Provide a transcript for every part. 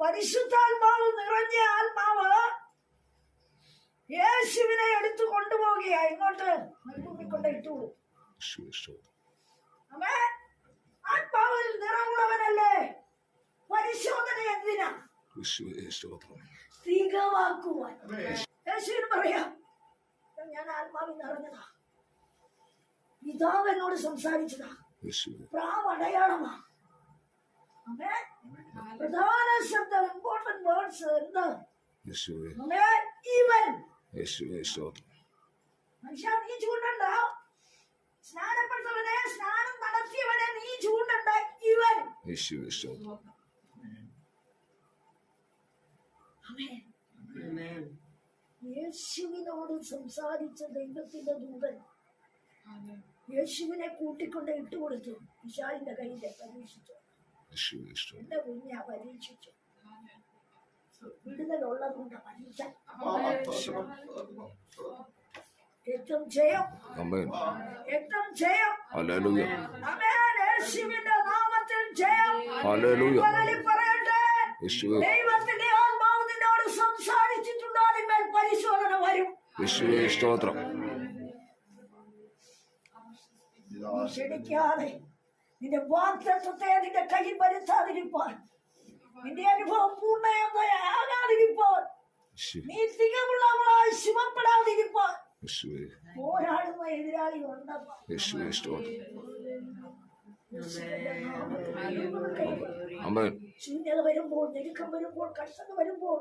പരിശുദ്ധാത്മാവ് നിറഞ്ഞ ആത്മാവ് യേശുവിനെ എടുത്തു കൊണ്ടുപോവുകയാ. ഇങ്ങോട്ട് മരുഭൂമി കൊണ്ട് ഇട്ടുകൊടുക്കും. ആത്മാവിൽ നിറമുള്ളവനല്ലേ. പരിശോധന എന്തിനാ? തികവാക്കുവാൻ. യേശുവിന് പറയാം, ഞാൻ ആത്മാവിൽ നിറഞ്ഞതാ, പിതാവ് എന്നോട് സംസാരിച്ചതാ, പ്രാവടയാളമാ. പ്രധാന ശബ്ദം, ഇമ്പോർട്ടന്റ് വേർഡ്സ് എന്താ? ഇവൻ. മനുഷ്യ, നീ ചൂണ്ടണ്ട. സ്നാനപ്പെട്ടവനെ, സ്നാനം നടത്തിയവനെ നീ ചൂണ്ടണ്ട. ഇവൻ. യേശുവിനോട് സംസാരിച്ച ദൈവത്തിന്റെ ദൂതൻ യേശുവിനെ കൂട്ടിക്കൊണ്ട് ഇട്ടുകൊടുത്തു. പിശാചിന്റെ കയ്യിലെ പരീക്ഷിച്ചു. എന്റെ കുഞ്ഞാ പരീക്ഷിച്ചു. വിടുതലുള്ളത് കൊണ്ട് പരീക്ഷ. ഏറ്റവും ജയം, ഏറ്റവും ജയം. യേശുവിന്റെ നാമത്തിൽ ജയം. പറയട്ടെ, ദൈവത്തിന്റെ ആത്മാവ് നിന്നോട് സംസാരിച്ചിട്ടുണ്ടോ? നിങ്ങൾ പരിശോധന വരും. സ്തോത്രം. ക്ഷണിക്കാതെ നിന്റെ വാഗ്ദത്തത്തെ നിന്റെ കയ്യിൽ വരുത്താതിരിപ്പാൻ, നിന്റെ അനുഭവം പൂർണ്ണയാകാതിരിപ്പാൻ, നീ തികവുള്ളവളായി ശുഭപ്പെടാതിരിപ്പാൻ പോരാടുന്ന എതിരാളി ഉണ്ടപ്പാ. ശൂന്യത വരുമ്പോൾ, ഞെരുക്കം വരുമ്പോൾ, കഷ്ടത വരുമ്പോൾ,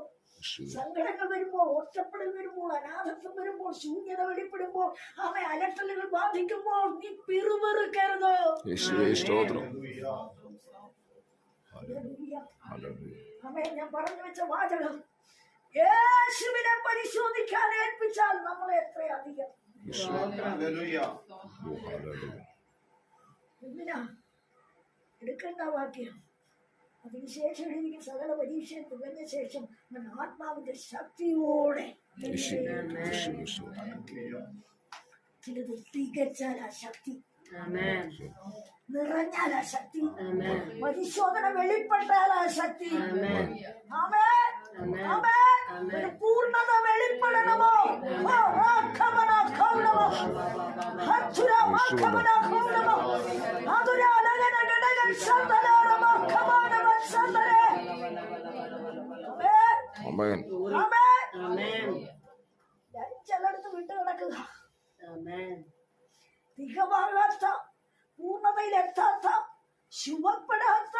സങ്കടങ്ങൾ വരുമ്പോൾ, ഒറ്റപ്പെടൽ വരുമ്പോൾ, അനാഥത്വം വരുമ്പോൾ, ശൂന്യത വെളിപ്പെടുമ്പോൾ, അലട്ടലുകൾ ബാധിക്കുമ്പോൾ നീ പിറുപിറുക്കരുത്. ഞാൻ പറഞ്ഞു വെച്ച വാചകം, യേശുവിനെ പരിശോധിക്കാൻ ഏൽപ്പിച്ചാൽ നമ്മളെ എത്രയധികം. എന്തിനാ എടുക്കേണ്ട വാക്യം? അതിനുശേഷം എനിക്ക് സകല പരീക്ഷയും തികഞ്ഞ ശേഷം ആത്മാവിന്റെ ശക്തിയോടെ ചിലത് തികച്ചാൽ ആ ശക്തി, നിറഞ്ഞാൽ ആ ശക്തി, പരിശോധന വെളിപ്പെട്ടാൽ ആ ശക്തി, പൂർണ്ണത വെളിപ്പെടണമോ? ചിലടത്ത് വിട്ടു കിടക്കുക. തികവാകാത്ത, പൂർണ്ണതയിലെത്താത്ത, ശുഭപ്പെടാത്ത